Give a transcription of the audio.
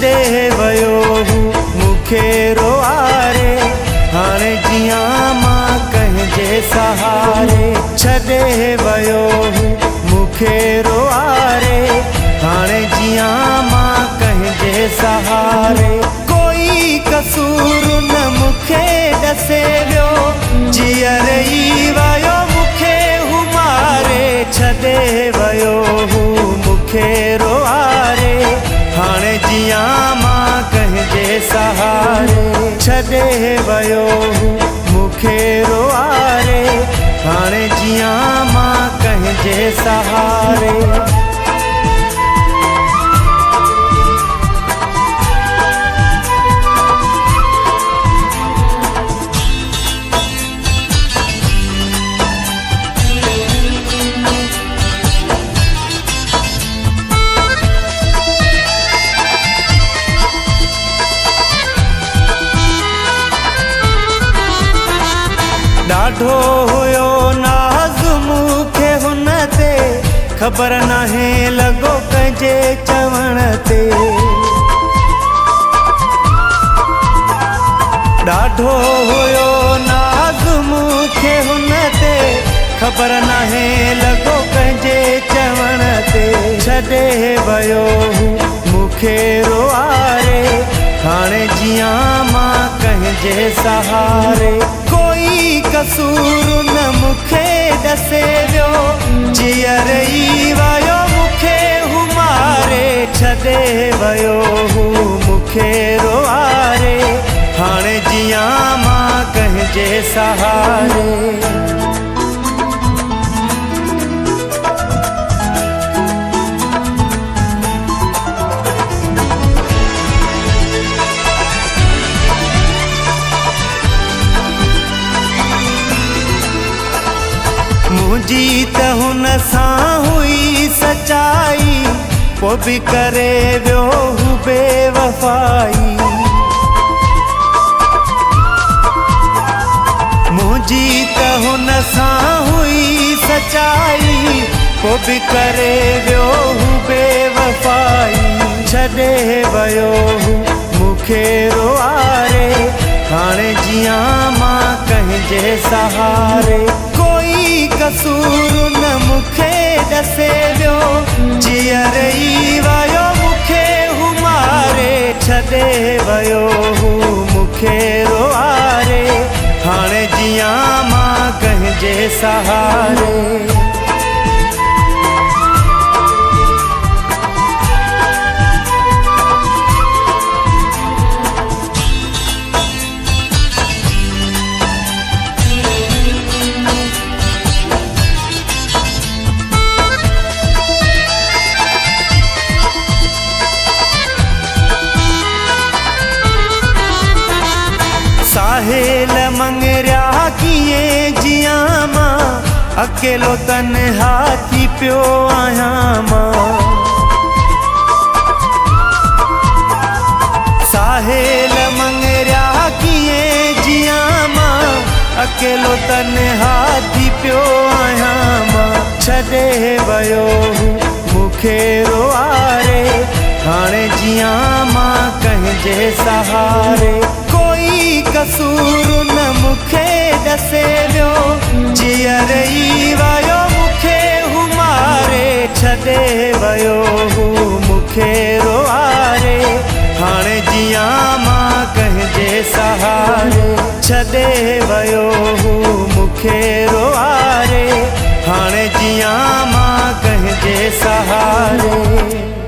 छॾे वियो मूंखे रोआरे। हाणे जियां मां कंहिंजे सहारे। छॾे वियो मूंखे रोआरे। हाणे जियां मां कंहिंजे सहारे। कोई कसूर न मूंखे ॾसे वियो, जीअर ई वियो मूंखे हुमारे। छॾे वियो मूंखे रोआरे। हाणे जियां मां कंहिंजे सहारे। छॾे वियो मूंखे रोआरे। हाणे जियां मां कंहिंजे सहारे। ॾाढो हुयो नाज़ मूंखे हुन ते, ख़बर नाहे लॻो कंहिंजे चवण ते। ॾाढो हुयो नाज़ मूंखे हुन ते, ख़बर नाहे लॻो कंहिंजे चवण ते। छॾे वियो मूंखे रोआरे। हाणे जियां मां कंहिंजे सहारे। कोई कसूर न मूंखे ॾसे वियो, जीअर ई वियो मूंखे हुमारे। छॾे वियो मूंखे रोआरे। हाणे जियां मां कंहिंजे सहारे। मुंहिंजी त हुन सां हुई सचाई, पोइ बि करे वियो बेवफ़ाई। मुंहिंजी त हुन सां हुई सचाई, पोइ बि करे वियो बेवफ़ाई। छॾे वियो मूंखे रोआरे। हाणे जियां मां कंहिंजे सहारे। कोई कसूर न मूंखे ॾसे वियो, जीअर ई वियो मूंखे हुमारे। छॾे वियो मूंखे रोआरे। हाणे जियां मां कंहिंजे सहारे। साहिल मंगरिया कीअं जियां मां, अकेलो तन्हा थी पियो आहियां मां। साहिल मंगरिया कीअं जियां मां, अकेलो तन्हा थी पियो आहियां मां। छॾे वियो मूंखे रोआरे। हाणे जियां मां कंहिंजे सहारे। कोई कसूर न मूंखे ॾसे वियो, जीअर ई वियो मूंखे हुमारे। छॾे वियो मूंखे रोआरे। हाणे जियां मां कंहिंजे सहारे। छॾे वियो मूंखे रोआरे। हाणे जियां मां कंहिंजे सहारे।